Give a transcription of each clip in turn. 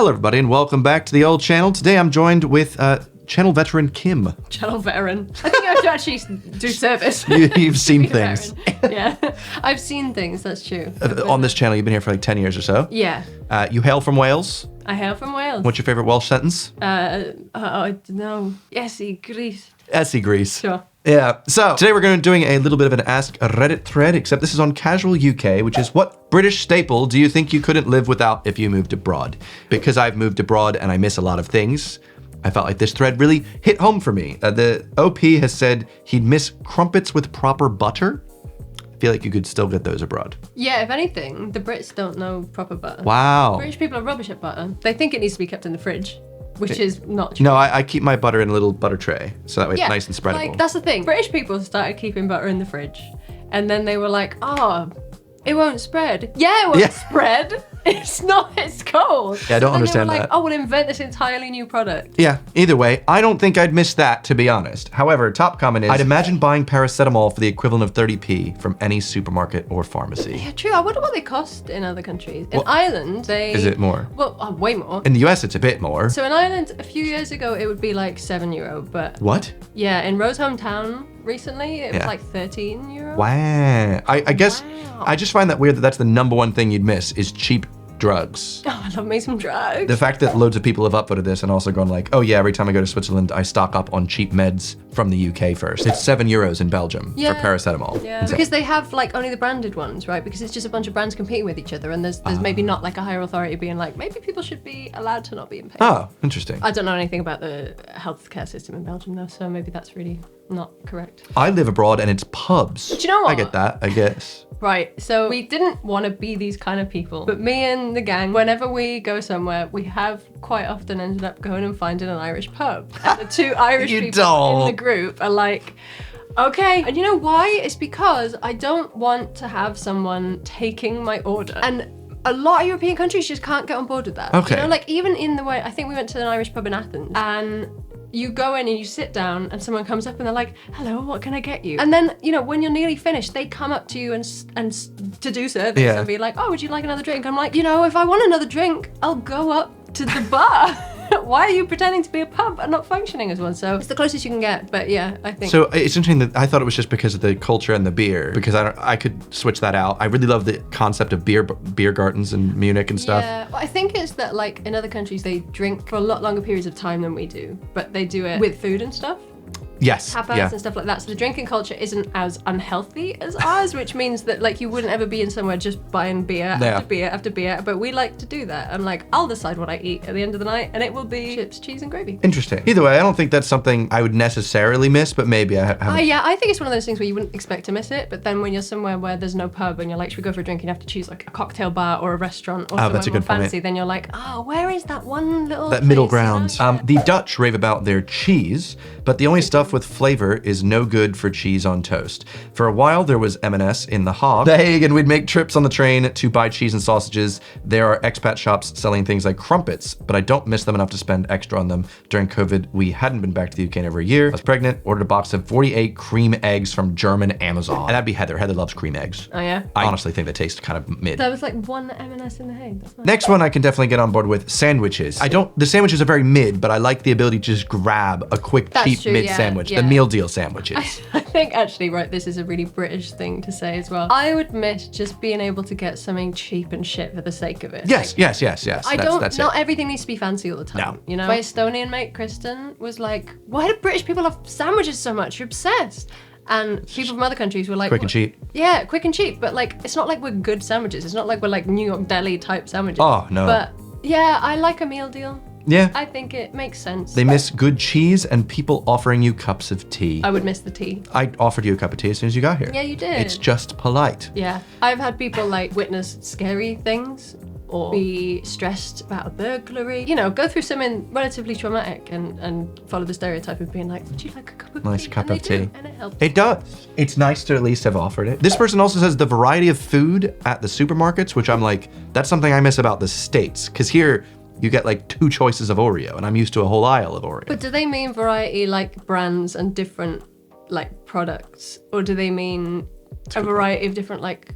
Hello, everybody, and welcome back to the old channel. Today I'm joined with channel veteran Kim. Channel veteran. I think I have to actually do service. You've seen things. Yeah, I've seen things, that's true. On this channel, you've been here for like 10 years or so. Yeah. You hail from Wales. I hail from Wales. What's your favorite Welsh sentence? I don't know. Yesy, Greece. Essie Grease. Sure. Yeah, so today we're going to be doing a little bit of an Ask a Reddit thread, except this is on Casual UK, which is what British staple do you think you couldn't live without if you moved abroad? Because I've moved abroad and I miss a lot of things, I felt like this thread really hit home for me. The OP has said he'd miss crumpets with proper butter. I feel like you could still get those abroad. Yeah, if anything, the Brits don't know proper butter. Wow. British people are rubbish at butter. They think it needs to be kept in the fridge, which is not true. No, I keep my butter in a little butter tray, so that way it's nice and spreadable. Like, that's the thing. British people started keeping butter in the fridge, and then they were like, oh, it won't spread. Yeah, it won't spread. It's not, it's cold. Yeah, I don't understand they were that. like, oh, we'll invent this entirely new product. Yeah, either way, I don't think I'd miss that, to be honest. However, top comment is, I'd imagine buying paracetamol for the equivalent of 30p from any supermarket or pharmacy. Yeah, true. I wonder what they cost in other countries. In Ireland, they... Is it more? Well, way more. In the US, it's a bit more. So in Ireland, a few years ago, it would be like €7, but... What? Yeah, in Rose hometown recently, it was like €13. Wow. I guess, I just find that weird that that's the number one thing you'd miss is cheap drugs. Oh, I love me some drugs. The fact that loads of people have upvoted this and also gone like, oh yeah, every time I go to Switzerland, I stock up on cheap meds from the UK first. It's €7 in Belgium for paracetamol. Yeah, Insane. because they have like only the branded ones, right? Because it's just a bunch of brands competing with each other, and there's maybe not like a higher authority being like, maybe people should be allowed to not be in pain. Oh, interesting. I don't know anything about the healthcare system in Belgium though, so maybe that's really not correct. I live abroad and it's pubs. Do you know what? I get that, I guess. Right, so we didn't want to be these kind of people, but me and the gang, whenever we go somewhere, we have quite often ended up going and finding an Irish pub. And the two Irish people in the group are like, okay. And you know why? It's because I don't want to have someone taking my order. And a lot of European countries just can't get on board with that. Okay. You know, like even in the way, I think we went to an Irish pub in Athens, and you go in and you sit down and someone comes up and they're like, hello, what can I get you? And then, you know, when you're nearly finished, they come up to you and to do service and be like, oh, would you like another drink? I'm like, you know, if I want another drink, I'll go up to the bar. Why are you pretending to be a pub and not functioning as one? So it's the closest you can get, but yeah, I think. So it's interesting that I thought it was just because of the culture and the beer, because I could switch that out. I really love the concept of beer gardens in Munich and stuff. Yeah, well, I think it's that like in other countries they drink for a lot longer periods of time than we do, but they do it with food and stuff. Yes. Tapas and stuff like that. So the drinking culture isn't as unhealthy as ours, which means that like you wouldn't ever be in somewhere just buying beer after beer after beer. But we like to do that. And like, I'll decide what I eat at the end of the night, and it will be chips, cheese, and gravy. Interesting. Either way, I don't think that's something I would necessarily miss, but maybe I haven't. Yeah, I think it's one of those things where you wouldn't expect to miss it, but then when you're somewhere where there's no pub and you're like, should we go for a drink? And you have to choose like a cocktail bar or a restaurant or somewhere more fancy. Then you're like, oh, where is that one little middle ground? The Dutch rave about their cheese, but the only stuff with flavor is no good for cheese on toast. For a while, there was M&S in the Hague, and we'd make trips on the train to buy cheese and sausages. There are expat shops selling things like crumpets, but I don't miss them enough to spend extra on them. During COVID, we hadn't been back to the UK in over a year. I was pregnant, ordered a box of 48 cream eggs from German Amazon. And that'd be Heather. Heather loves cream eggs. Oh yeah? I honestly think they taste kind of mid. There was like one M&S in the Hague. That's nice. Next one I can definitely get on board with, sandwiches. The sandwiches are very mid, but I like the ability to just grab a quick, cheap mid sandwich. The meal deal sandwiches. I think actually, right, this is a really British thing to say as well. I would miss just being able to get something cheap and shit for the sake of it. Yes, like, yes. Not everything needs to be fancy all the time. No. You know? My Estonian mate, Kristen, was like, why do British people love sandwiches so much? You're obsessed. And people from other countries were like, quick and cheap. Yeah, quick and cheap. But like, it's not like we're good sandwiches. It's not like we're like New York deli type sandwiches. Oh, no. But yeah, I like a meal deal. Yeah. I think it makes sense. They miss good cheese and people offering you cups of tea. I would miss the tea. I offered you a cup of tea as soon as you got here. Yeah, you did. It's just polite. Yeah. I've had people like witness scary things or be stressed about a burglary. You know, go through something relatively traumatic and follow the stereotype of being like, would you like a cup of tea? Nice cup of tea. And it helps. It does. It's nice to at least have offered it. This person also says the variety of food at the supermarkets, which I'm like, that's something I miss about the States. Because here, you get like 2 choices of Oreo, and I'm used to a whole aisle of Oreo. But do they mean variety like brands and different like products? Or do they mean a variety of different like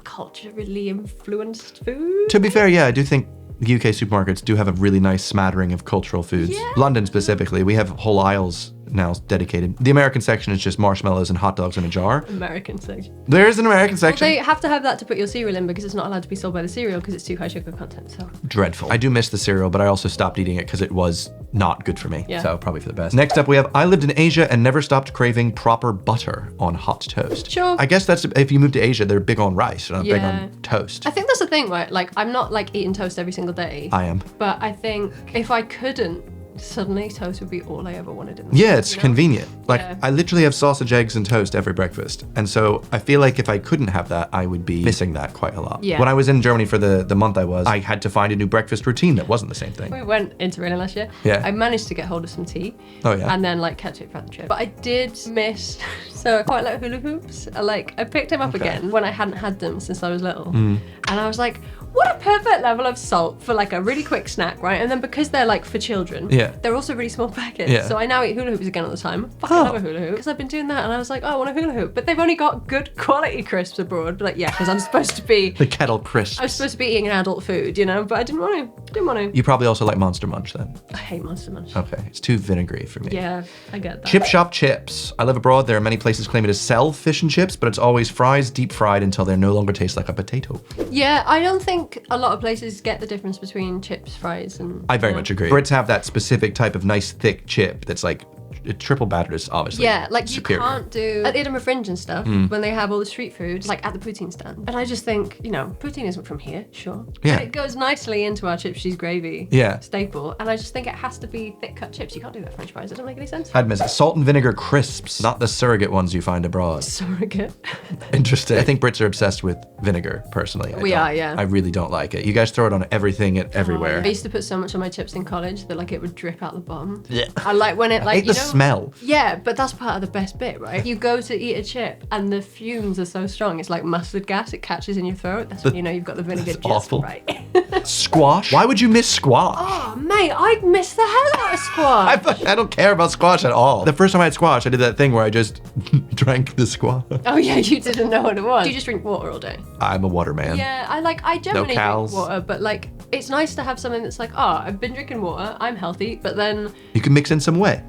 culturally influenced food? To be fair, yeah, I do think UK supermarkets do have a really nice smattering of cultural foods. Yeah. London specifically, we have whole aisles now dedicated. The American section is just marshmallows and hot dogs in a jar. American section. There is an American section. Well, they have to have that to put your cereal in because it's not allowed to be sold by the cereal because it's too high sugar content. So Dreadful. I do miss the cereal, but I also stopped eating it because it was not good for me. Yeah. So probably for the best. Next up, we have I lived in Asia and never stopped craving proper butter on hot toast. Sure. I guess that's if you move to Asia, they're big on rice, not big Yeah. on toast. I think that's the thing, right? Like, I'm not like eating toast every single day. I am. But I think if I couldn't, suddenly toast would be all I ever wanted in the Yeah, world, it's you know? convenient. Like, Yeah. I literally have sausage, eggs, and toast every breakfast. And so I feel like if I couldn't have that, I would be missing that quite a lot. Yeah. When I was in Germany for the month I had to find a new breakfast routine that wasn't the same thing. We went into Berlin last year. Yeah. I managed to get hold of some tea. Oh, yeah? And then like kept it throughout the trip. But I did miss, so I quite like hula hoops. I picked them up Okay. again when I hadn't had them since I was little. And I was like, what a perfect level of salt for like a really quick snack, right? And then because they're like for children, Yeah. they're also really small packets. Yeah. So I now eat hula hoops again all the time. Fucking Oh. love a hula hoop. Because I've been doing that and I was like, oh, I want a hula hoop. But they've only got good quality crisps abroad. But like, yeah, because I'm supposed to be, The kettle crisps. I'm supposed to be eating an adult food, you know? But I didn't want to. Didn't want to. You probably also like Monster Munch then. I hate Monster Munch. Okay, it's too vinegary for me. Yeah, I get that. Chip shop chips. I live abroad. There are many places claiming to sell fish and chips, but it's always fries, deep fried until they no longer taste like a potato. Yeah, I don't think a lot of places get the difference between chips, fries, and. I very you know. much agree. Brits have that specific type of nice thick chip that's like triple battered is obviously Yeah, like superior. you can't do at Edinburgh Fringe and stuff when they have all the street food, like at the poutine stand. And I just think, you know, poutine isn't from here, sure. Yeah. But it goes nicely into our chip cheese gravy Yeah. staple. And I just think it has to be thick cut chips. You can't do that French fries. It doesn't make any sense. I'd miss it. Salt and vinegar crisps, not the surrogate ones you find abroad. Surrogate. Interesting. I think Brits are obsessed with vinegar, personally. We are, yeah. I really don't like it. You guys throw it on everything and everywhere. I used to put so much on my chips in college that like it would drip out the bottom. Yeah. I like when it I like hate you the know, smell. Yeah, but that's part of the best bit, right? You go to eat a chip and the fumes are so strong, it's like mustard gas, it catches in your throat. That's when you know you've got the vinegar just awful. right. Squash? Why would you miss squash? Oh, mate, I'd miss the hell out of squash. I don't care about squash at all. The first time I had squash, I did that thing where I just drank the squash. Oh yeah, you didn't know what it was. You just drink water all day. I'm a water man. Yeah, I generally cows. drink water, but like it's nice to have something that's like, oh, I've been drinking water, I'm healthy, but then You can mix in some whey.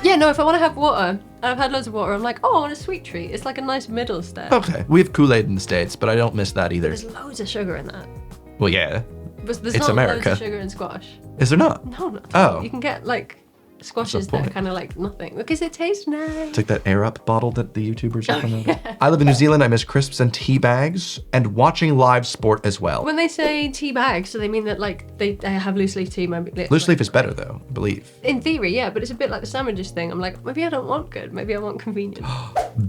yeah, no, if I want to have water, and I've had loads of water, I'm like, oh, I want a sweet treat. It's like a nice middle step. Okay. We have Kool-Aid in the States, but I don't miss that either. There's loads of sugar in that. Well, yeah. But there's It's not America. loads of sugar in squash. Is there not? No, not at Oh. all. You can get like squashes What's the that are point? kind of like nothing because it tastes nice. It's like that Air Up bottle that the YouTubers recommend. I live in New Zealand. I miss crisps and tea bags and watching live sport as well. When they say tea bags, do they mean that like they have loose leaf tea? Maybe Loose leaf is better though, I believe. in theory, yeah, but it's a bit like the sandwiches thing. I'm like, maybe I don't want good. Maybe I want convenient.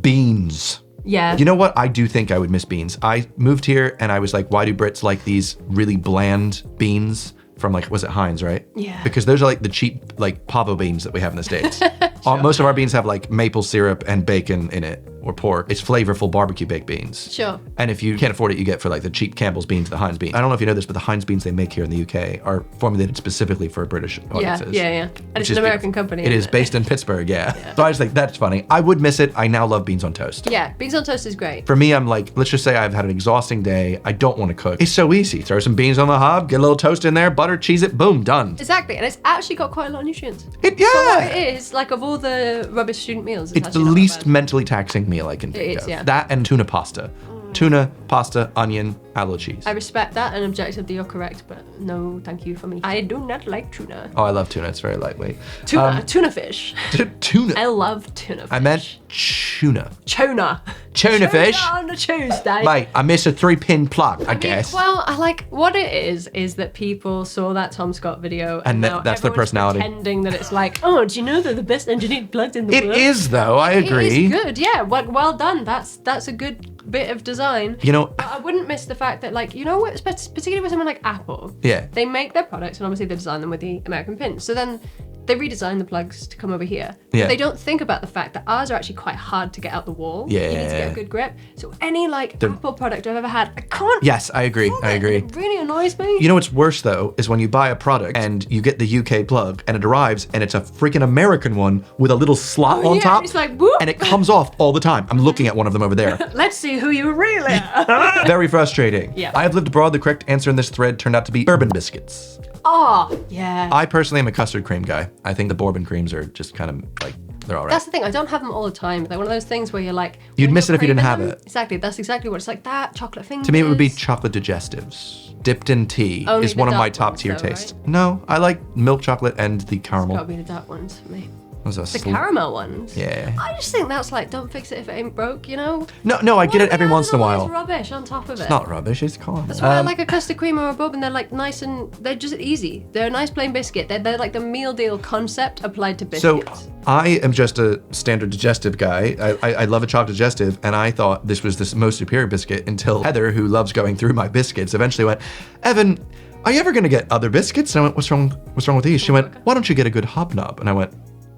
Beans. Yeah. You know what? I do think I would miss beans. I moved here and I was like, why do Brits like these really bland beans from like, was it Heinz, right? Yeah. Because those are like the cheap, like pavo beans that we have in the States. Most of our beans have like maple syrup and bacon in it or pork. It's flavorful barbecue baked beans. Sure. And if you can't afford it, you get for like the cheap Campbell's beans, the Heinz beans. I don't know if you know this, but the Heinz beans they make here in the UK are formulated specifically for British Yeah, audiences. yeah. And it's is an American beautiful. company. It is isn't based in Pittsburgh, yeah. So I just think that's funny. I would miss it. I now love beans on toast. Yeah, beans on toast is great. For me, I'm like, let's just say I've had an exhausting day. I don't want to cook. It's so easy. Throw some beans on the hob, get a little toast in there, butter, cheese it, boom, done. Exactly, and it's actually got quite a lot of nutrients. It, For what yeah. it is, like of all the rubbish student meals, It's the actually not that least bad. mentally taxing meal I can think It is, of. yeah. That and tuna pasta. Tuna, pasta, onion, aloe cheese. I respect that and objectively you're correct, but no, thank you for me. I do not like tuna. Oh, I love tuna. It's very lightweight. Tuna fish. Tuna. I love tuna fish. I meant tuna. Tuna. Tuna fish. on a Tuesday. Mate, I miss a 3-pin plug, I guess. Well, I like what it is that people saw that Tom Scott video And now that's their everyone's personality. pretending that it's like, oh, do you know they're the best engineered plugs in the It world? is, though. I agree. It is good, yeah. Well done. That's a good bit of design. You know, But I wouldn't miss the fact that, like, you know what, particularly with someone like Apple, yeah. they make their products and obviously they design them with the American pins. So then they redesigned the plugs to come over here. Yeah. They don't think about the fact that ours are actually quite hard to get out the wall. Yeah. You need to get a good grip. So any like Apple product I've ever had, I can't. Yes, I agree. I agree. It really annoys me. You know what's worse though is when you buy a product and you get the UK plug and it arrives and it's a freaking American one with a little slot on top. It's like, whoop. And it comes off all the time. I'm looking at one of them over there. Let's see who you really are. Very frustrating. Yeah. I have lived abroad. The correct answer in this thread turned out to be bourbon biscuits. Oh, yeah. I personally am a custard cream guy. I think the bourbon creams are just kind of like, they're all right. That's the thing. I don't have them all the time. They're one of those things where you're like, You'd when miss you're it if you didn't have craving them- it. Exactly. That's exactly what it's like. That chocolate fingers. To me, it would be chocolate digestives. Dipped in tea Only is the one of my dark top ones tier though, tastes. No, I like milk chocolate and the caramel. Gotta be the dark ones for me. What was The that? caramel ones. Yeah. I just think that's like, don't fix it if it ain't broke, you know? No, I get Why it every do we once in a add all this while. rubbish on top of it. It's not rubbish, it's caramel. That's why I like a custard cream or a bourbon. They're like nice and they're just easy. They're a nice plain biscuit. They're like the meal deal concept applied to So biscuits. I am just a standard digestive guy. I love a chocolate digestive, and I thought this was the most superior biscuit until Heather, who loves going through my biscuits, eventually went, Evan, are you ever gonna get other biscuits? And I went, what's wrong with these? She went, why don't you get a good hobnob? And I went,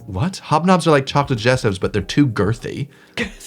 what? Hobnobs are like chocolate digestives, but they're too girthy.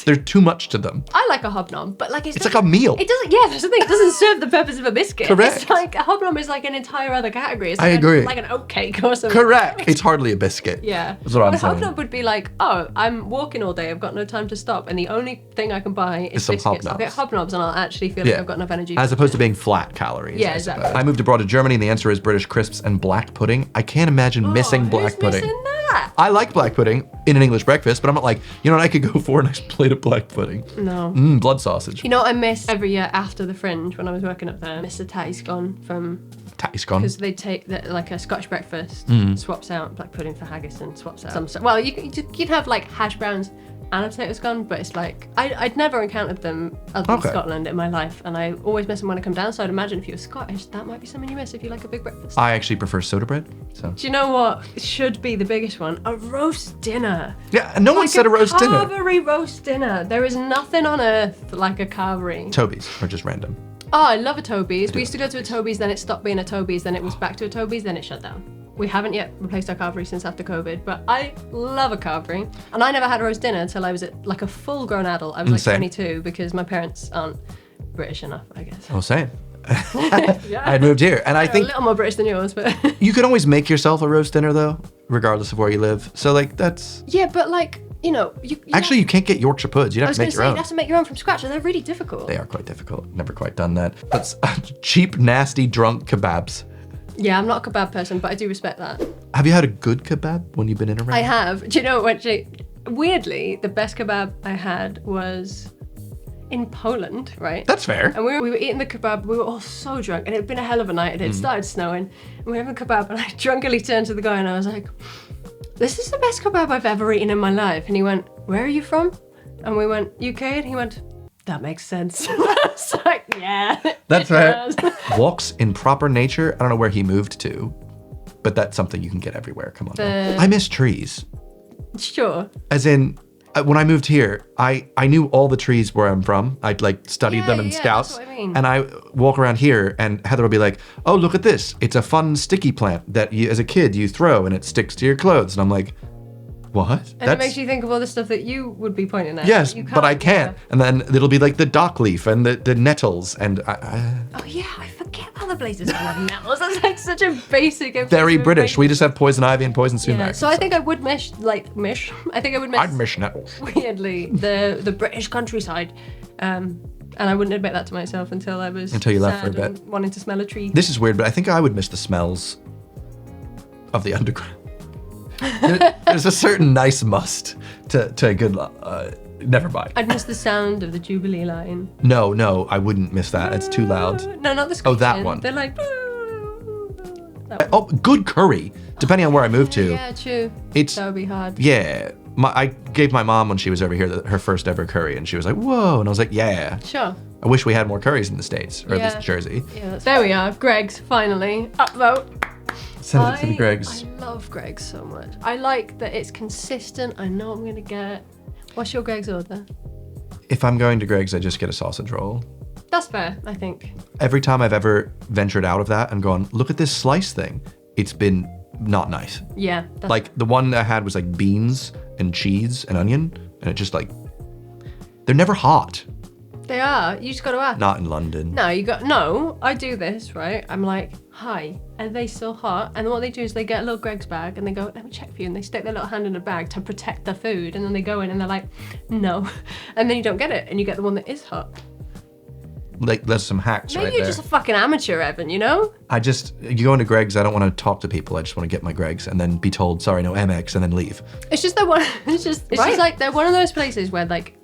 They're too much to them. I like a hobnob, but like It's like a meal. It doesn't. Yeah, that's the thing. It doesn't serve the purpose of a biscuit. Correct. It's like a hobnob is like an entire other category. It's I like agree. like an oat cake or something. Correct. It's hardly a biscuit. Yeah. That's what I'm a saying. hobnob would be like, oh, I'm walking all day. I've got no time to stop, and the only thing I can buy is some biscuits. I'll get Hobnobs. hobnobs, and I'll actually feel like I've got enough energy. As opposed to being flat calories. Yeah, I suppose. exactly. I moved abroad to Germany, and the answer is British crisps and black pudding. I can't imagine missing black Who's pudding. missing that? I like black pudding in an English breakfast, but I'm not like, you know what I could go for? A nice plate of black pudding. No. Blood sausage. You know what I miss every year after the Fringe when I was working up there? Mr. Tatty's from Tatty's gone. because they take like a Scotch breakfast, swaps out black pudding for haggis and swaps out some stuff. Well, you'd have like hash browns and a potato scone, but it's like I'd never encountered them other than Okay. Scotland in my life, and I always miss them when I come down. So I'd imagine if you're Scottish, that might be something you miss if you like a big breakfast. I actually prefer soda bread. So Do you know what should be the biggest one? A roast dinner. yeah, no one said a roast dinner. Carvery roast dinner. There is nothing on earth like a carvery. Toby's are just random. Oh, I love a Toby's. We used to go to a Toby's, then it stopped being a Toby's, then it was back to a Toby's, then it shut down. We haven't yet replaced our carvery since after COVID, but I love a carvery. And I never had a roast dinner until I was like a full-grown adult. I was like Same. 22 because my parents aren't British enough, I guess. Oh, same. Yeah. I moved here, and I They're a think little more British than yours, but you can always make yourself a roast dinner though, regardless of where you live. So like that's yeah, but like you know, you actually you can't get Yorkshire puds. You'd I have was to going make to your say own. you have to make your own from scratch, and they're really difficult. They are quite difficult. Never quite done that. That's cheap, nasty, drunk kebabs. Yeah, I'm not a kebab person, but I do respect that. Have you had a good kebab when you've been in a I have. Do you know what? Weirdly, the best kebab I had was in Poland, right? That's fair. And we were eating the kebab, we were all so drunk, and it had been a hell of a night, and it started snowing, and we were having kebab, and I drunkenly turned to the guy and I was like, this is the best kebab I've ever eaten in my life. And he went, where are you from? And we went, UK, and he went, that makes sense. I was like, yeah. That's it fair. does. Walks in proper nature. I don't know where he moved to, but that's something you can get everywhere. Come on. now. The- I miss trees. Sure. As in, when I moved here, I knew all the trees where I'm from. I'd like studied them in yeah, scouts. that's what I mean. And I walk around here and Heather will be like, oh, look at this. It's a fun sticky plant that you, as a kid, you throw and it sticks to your clothes. And I'm like, what? And it makes you think of all the stuff that you would be pointing at. Yes, You but I can't. yeah. And then it'll be like the dock leaf and the nettles and Oh yeah, I forget about the blazes and the nettles. That's like such a basic. very British. We information. just have poison ivy and poison sumac. Yeah, so I think I would miss. I think I would miss. I'd miss nettles. Weirdly, the British countryside, and I wouldn't admit that to myself until I was Until you left for a sad bit. and wanting to smell a tree. This is weird, but I think I would miss the smells of the underground. There's a certain nice must to a good. Never mind. I'd miss the sound of the Jubilee line. No, I wouldn't miss that. It's too loud. No, not the Oh, that screeching. one. They're like. That one. Oh, good curry. Depending on where I move to. Yeah, true. It's That would be hard. yeah. I gave my mom when she was over here her first ever curry, and she was like, "Whoa!" And I was like, "Yeah." Sure. I wish we had more curries in the States or Yeah. this Jersey. Yeah, there we are. Greg's finally upvote. Send it to the Gregs. I love Greg's so much. I like that it's consistent. I know I'm gonna get. What's your Greg's order? If I'm going to Greg's, I just get a sausage roll. That's fair, I think. Every time I've ever ventured out of that and gone, look at this slice thing, it's been not nice. Yeah. Like the one I had was like beans and cheese and onion, and it just like, they're never hot. They are. You just got to ask. Not in London. No, I do this, right? I'm like, hi, are they still hot? And what they do is they get a little Greg's bag and they go, let me check for you. And they stick their little hand in a bag to protect the food. And then they go in and they're like, no. And then you don't get it and you get the one that is hot. Like, there's some hacks right there. Maybe you're just a fucking amateur, Evan, you know? You go into Greg's, I don't want to talk to people. I just want to get my Greg's and then be told, sorry, no MX, and then leave. It's just just like they're one of those places where like,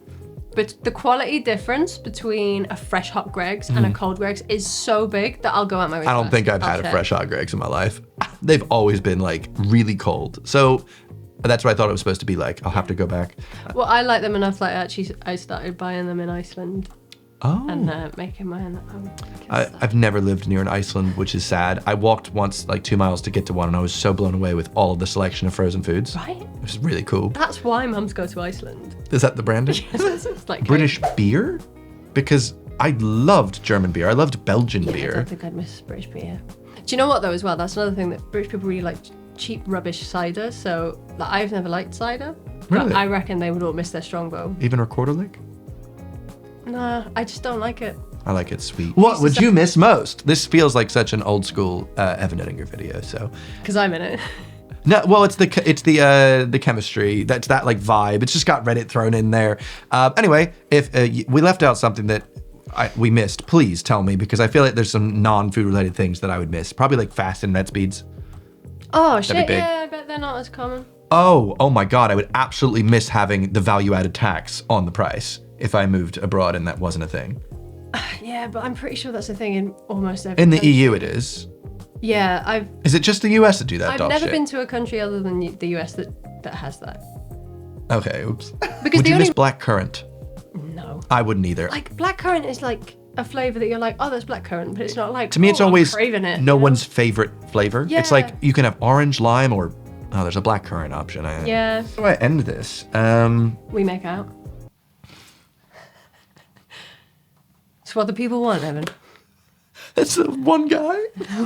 but the quality difference between a fresh hot Greg's and a cold Greg's is so big that I'll go out my way. I don't think I've had a fresh hot Greg's in my life. They've always been like really cold. So that's what I thought it was supposed to be like. I'll have to go back. Well, I like them enough. Like actually, I started buying them in Iceland. Oh. And making mine at home. I've never lived near an Iceland, which is sad. I walked once like 2 miles to get to one, and I was so blown away with all of the selection of frozen foods. Right? It was really cool. That's why mums go to Iceland. Is that the branding? It's like British beer? Because I loved German beer. I loved Belgian beer. I don't think I'd miss British beer. Do you know what though as well? That's another thing that British people really like, cheap rubbish cider. So like, I've never liked cider. Really? But I reckon they would all miss their Strongbow. Even Recorder Lick? Nah, I just don't like it. I like it sweet. What would you miss most? This feels like such an old school Evan Edinger video, so. Because I'm in it. No, well, it's the chemistry. That's that like vibe. It's just got Reddit thrown in there. Anyway, if we left out something that we missed, please tell me, because I feel like there's some non-food related things that I would miss. Probably like fast internet speeds. Oh shit! Yeah, I bet they're not as common. Oh my God! I would absolutely miss having the value-added tax on the price if I moved abroad and that wasn't a thing. Yeah, but I'm pretty sure that's a thing in almost every In the country. EU it is. Yeah, Is it just the US that do that I've dog never shit? been to a country other than the US that has that. Okay, oops. Because would you miss blackcurrant? No. I wouldn't either. Like blackcurrant is like a flavor that you're like, oh, there's blackcurrant, but it's not like. To me, it's always I'm craving it, no one's favorite flavor. Yeah. It's like you can have orange, lime, or there's a blackcurrant option. Yeah. How do I end this? We make out. It's what the people want, Evan. It's the one guy.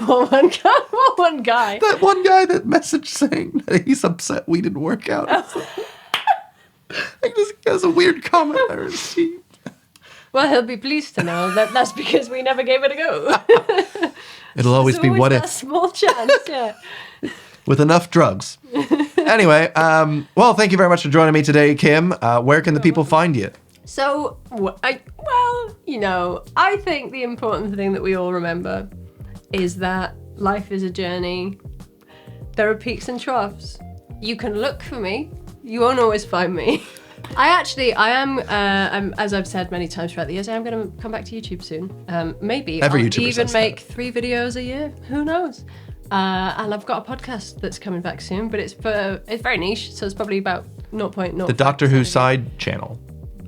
What one guy? What one guy? That one guy that messaged saying that he's upset we didn't work out. Like this guy's a weird comment I received. Well, he'll be pleased to know that that's because we never gave it a go. It'll always be what that if. Small chance, yeah. With enough drugs. Anyway, well, thank you very much for joining me today, Kim. Where can the people find you? So, I think the important thing that we all remember is that life is a journey. There are peaks and troughs. You can look for me. You won't always find me. I am, as I've said many times throughout the years, I am going to come back to YouTube soon. Maybe Every I'll YouTuber even says make that. 3 videos a year. Who knows? And I've got a podcast that's coming back soon, but it's very niche, so it's probably about 0.0. The Doctor Who side channel.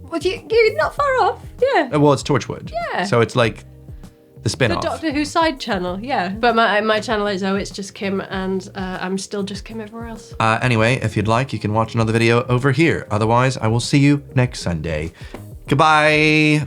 Well, you're not far off. Yeah. Well, it's Torchwood. Yeah. So it's like the The spin-off. Doctor Who side channel, yeah. But my channel is It's Just Kim, and I'm still just Kim everywhere else. Anyway, if you'd like, you can watch another video over here. Otherwise, I will see you next Sunday. Goodbye.